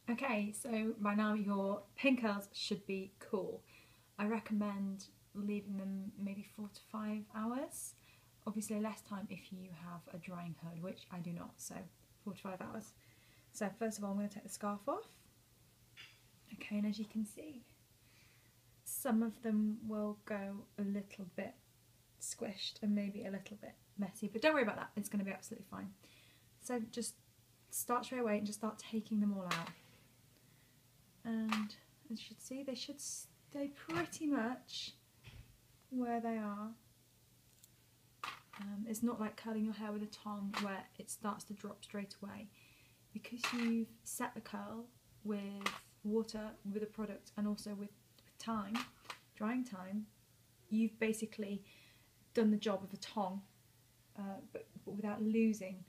Okay, so by now your pin curls should be cool. I recommend leaving them maybe 4 to 5 hours. Obviously less time if you have a drying hood, which I do not, so 4 to 5 hours. So first of all I'm going to take the scarf off. Okay, and as you can see, some of them will go a little bit squished and maybe a little bit messy, but don't worry about that, it's going to be absolutely fine. So just start straight away and just start taking them all out. And as you should see, they should stay pretty much where they are. It's not like curling your hair with a tong where it starts to drop straight away. Because you've set the curl with water, with a product, and also with time, drying time, you've basically done the job of a tong, but without losing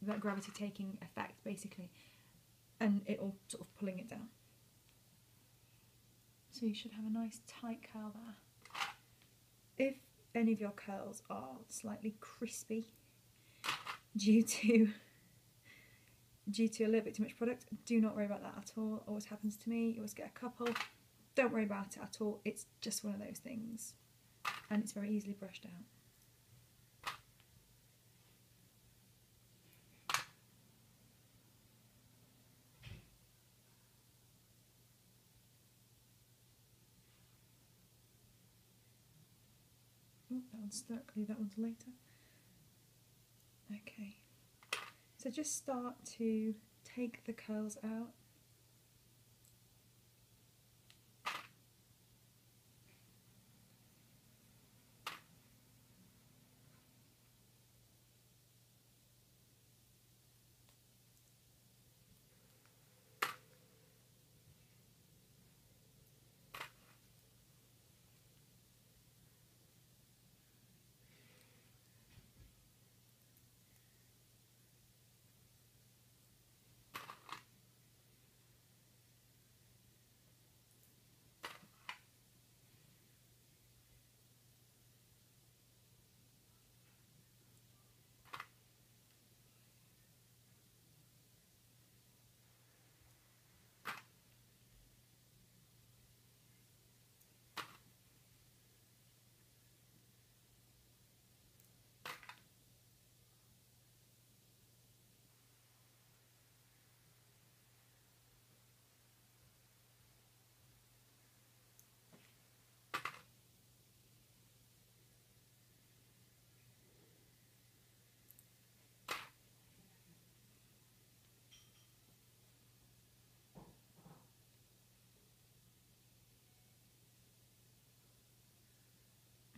that gravity taking effect, basically, and it all sort of pulling it down. So you should have a nice tight curl there. If any of your curls are slightly crispy due to a little bit too much product, do not worry about that at all. It always happens to me. You always get a couple. Don't worry about it at all. It's just one of those things, and it's very easily brushed out. Oh, that one's stuck. Leave that one to later. Okay. So just start to take the curls out.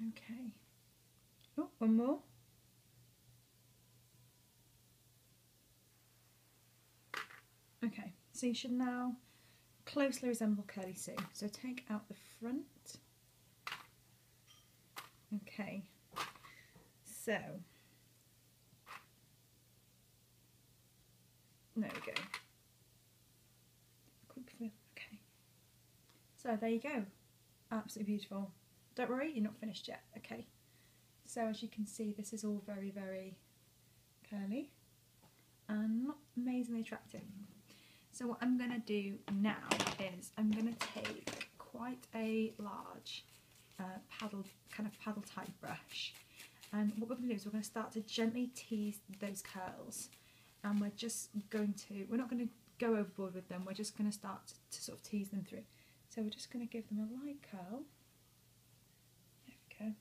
Okay. Oh, one more. Okay, so you should now closely resemble Curly Sue. So take out the front. Okay, so there we go. Okay, so there you go. Absolutely beautiful. Don't worry, you're not finished yet. Okay, so as you can see, this is all very, very curly and not amazingly attractive. So what I'm going to do now is I'm going to take quite a large paddle type brush, and what we're going to do is we're going to start to gently tease those curls, and we're not going to go overboard with them, we're just going to start to sort of tease them through. So we're just going to give them a light curl. There we go.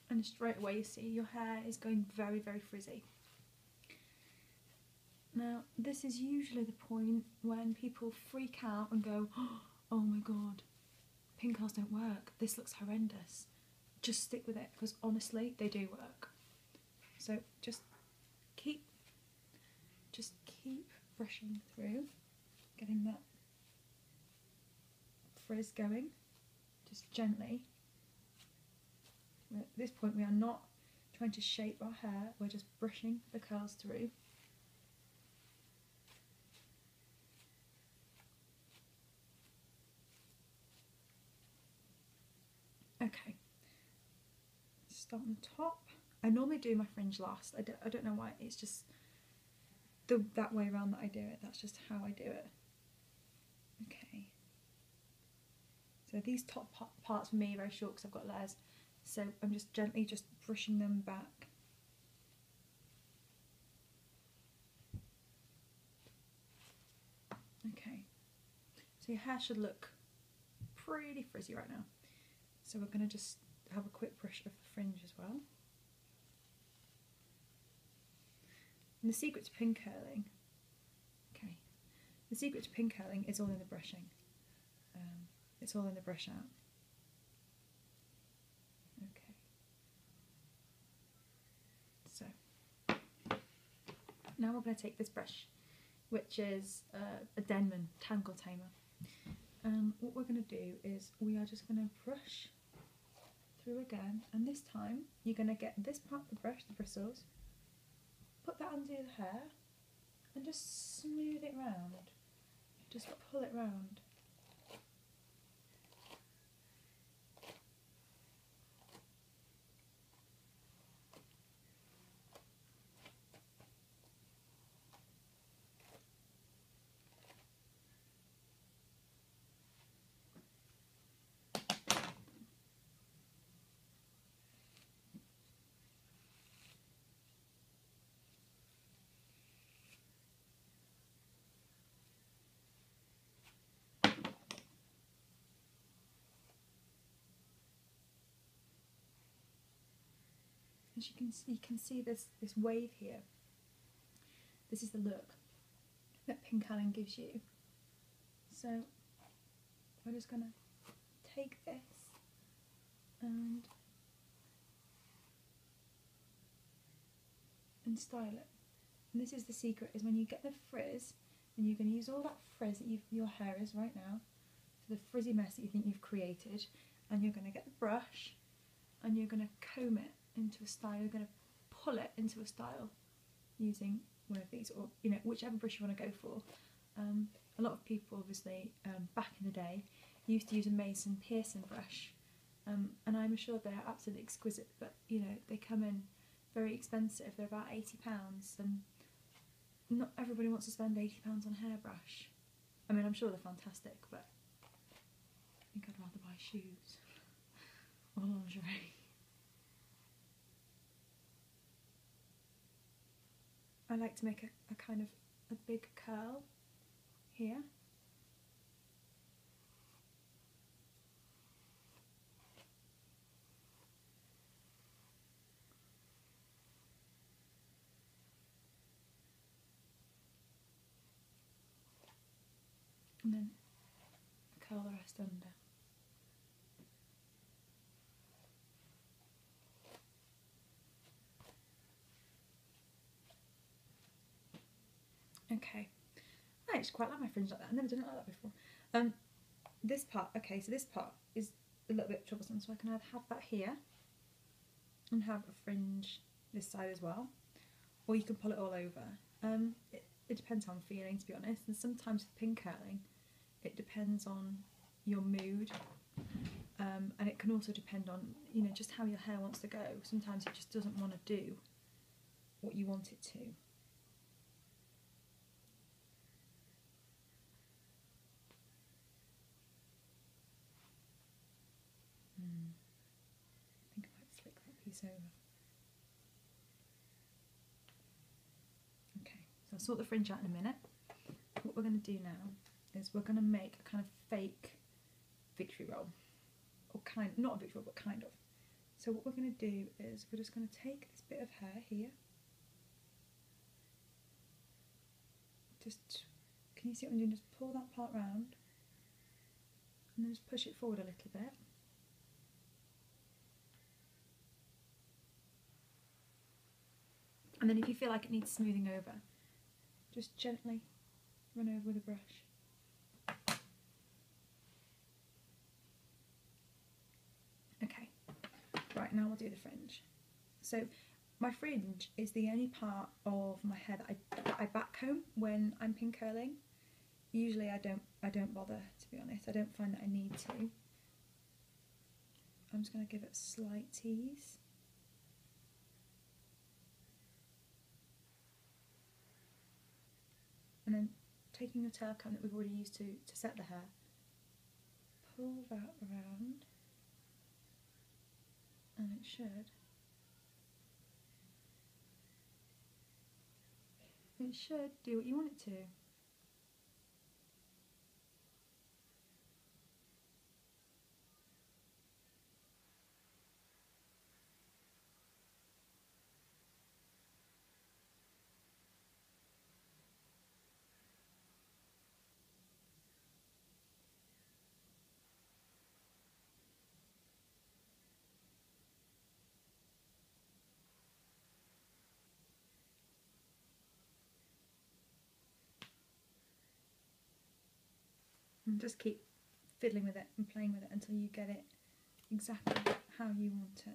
And straight away you see your hair is going very, very frizzy. Now this is usually the point when people freak out and go, oh my god, pin curls don't work, this looks horrendous. Just stick with it, because honestly they do work. So just keep brushing through, getting that frizz going, just gently. At this point we are not trying to shape our hair, we're just brushing the curls through. Okay, start on the top. I normally do my fringe last. I don't know why, it's just that way around that I do it. That's just how I do it. Okay. So these top parts for me are very short because I've got layers. So I'm just gently just brushing them back. Okay. So your hair should look pretty frizzy right now. So we're going to just have a quick brush of the fringe as well. And the secret to pin curling, okay, the secret to pin curling is all in the brushing. It's all in the brush out. Okay. So now we're going to take this brush, which is a Denman Tangle Tamer. What we're going to do is we are just going to brush through again, and this time you're going to get this part of the brush, the bristles, put that under the hair and just smooth it round. Just pull it round. As you can see this wave here. This is the look that Pincurl gives you. So we're just going to take this and style it. And this is the secret, is when you get the frizz, and you're going to use all that frizz that your hair is right now, for the frizzy mess that you think you've created, and you're going to get the brush and you're going to comb it into a style. You're going to pull it into a style using one of these, or whichever brush you want to go for. A lot of people, obviously, back in the day, used to use a Mason Pearson brush, and I'm sure they're absolutely exquisite, but they come in very expensive. They're about £80, and not everybody wants to spend £80 on a hairbrush. I mean, I'm sure they're fantastic, but I think I'd rather buy shoes or lingerie. I like to make a kind of a big curl here. And then curl the rest under. Okay, I actually quite like my fringe like that. I've never done it like that before. This part, okay, so this part is a little bit troublesome, so I can either have that here and have a fringe this side as well, or you can pull it all over. It depends how I'm feeling, to be honest, and sometimes with pin curling it depends on your mood, and it can also depend on just how your hair wants to go. Sometimes it just doesn't want to do what you want it to. I think I might flick that piece over. Okay, so I'll sort the fringe out in a minute. What we're going to do now is we're going to make a kind of fake victory roll, or not a victory roll, but kind of. So what we're going to do is we're just going to take this bit of hair here. Can you see what I'm doing? Just pull that part round and then just push it forward a little bit. And then if you feel like it needs smoothing over, just gently run over with a brush. Okay, right, now we'll do the fringe. So my fringe is the only part of my hair that I backcomb when I'm pin curling. Usually I don't bother, to be honest. I don't find that I need to. I'm just going to give it a slight tease. And then taking your tail comb that we've already used to set the hair, pull that around, and it should do what you want it to. And just keep fiddling with it and playing with it until you get it exactly how you want it.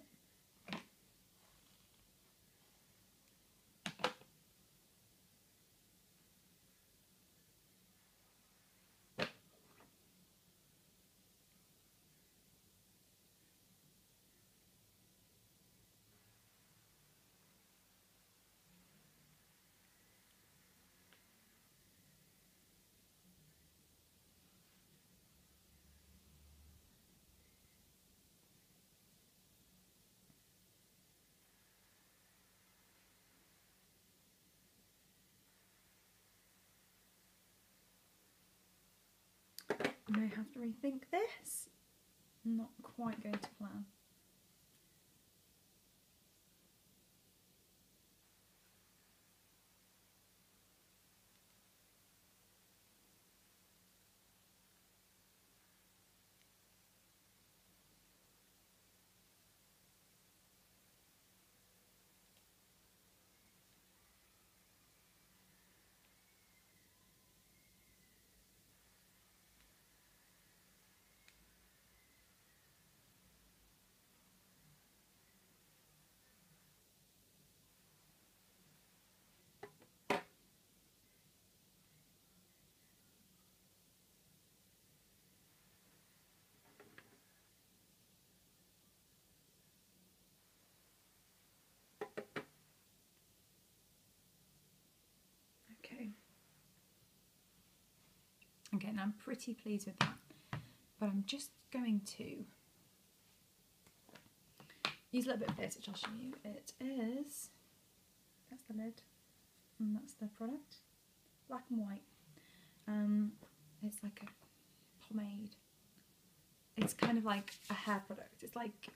I may have to rethink this. Not quite going to plan. Okay, now I'm pretty pleased with that, but I'm just going to use a little bit of this, which I'll show you. It is, that's the lid, and that's the product, black and white. It's like a pomade. It's kind of like a hair product. It's like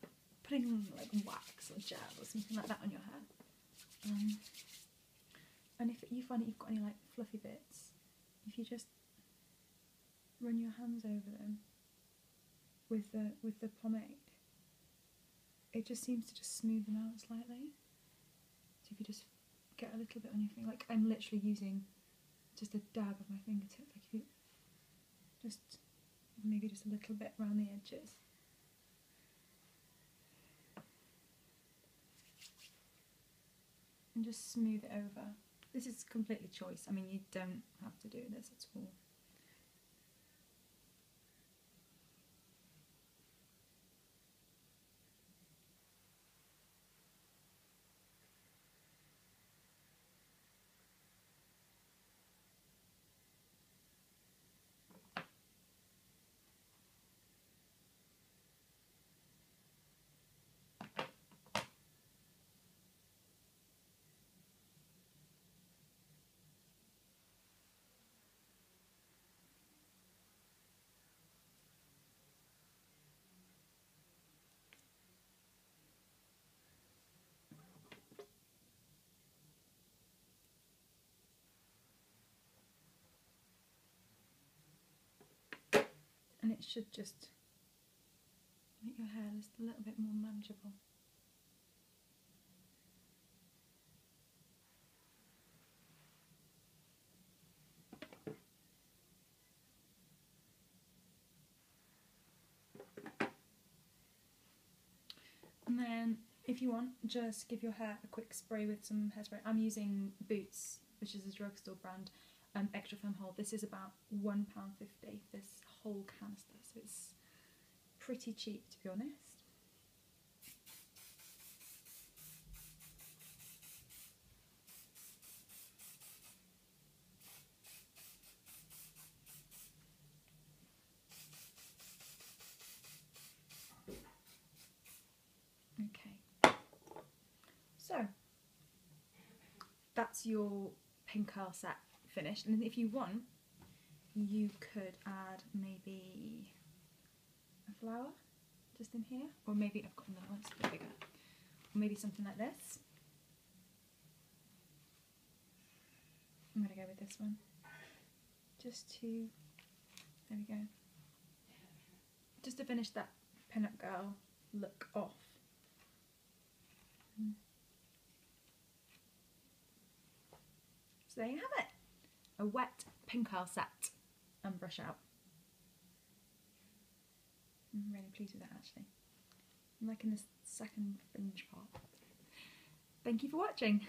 putting like wax or gel or something like that on your hair. And if you find that you've got any like fluffy bits, if you just run your hands over them with the pomade, it just seems to just smooth them out slightly. So if you just get a little bit on your finger, like I'm literally using just a dab of my fingertip, like if you just maybe just a little bit around the edges. And just smooth it over. This is completely choice. I mean, you don't have to do this at all. And it should just make your hair just a little bit more manageable. And then if you want, just give your hair a quick spray with some hairspray. I'm using Boots, which is a drugstore brand, Extra Firm Hold. This is about £1.50, this whole canister, so it's pretty cheap, to be honest. that's your Pincurl set finished. And if you want, you could add maybe a flower just in here, or maybe I've got another one that's a bit bigger, or maybe something like this. I'm going to go with this one, just to, there we go, just to finish that pin-up girl look off. So there you have it, a wet Pincurl set and brush out. I'm really pleased with that actually. I'm liking this second fringe part. Thank you for watching.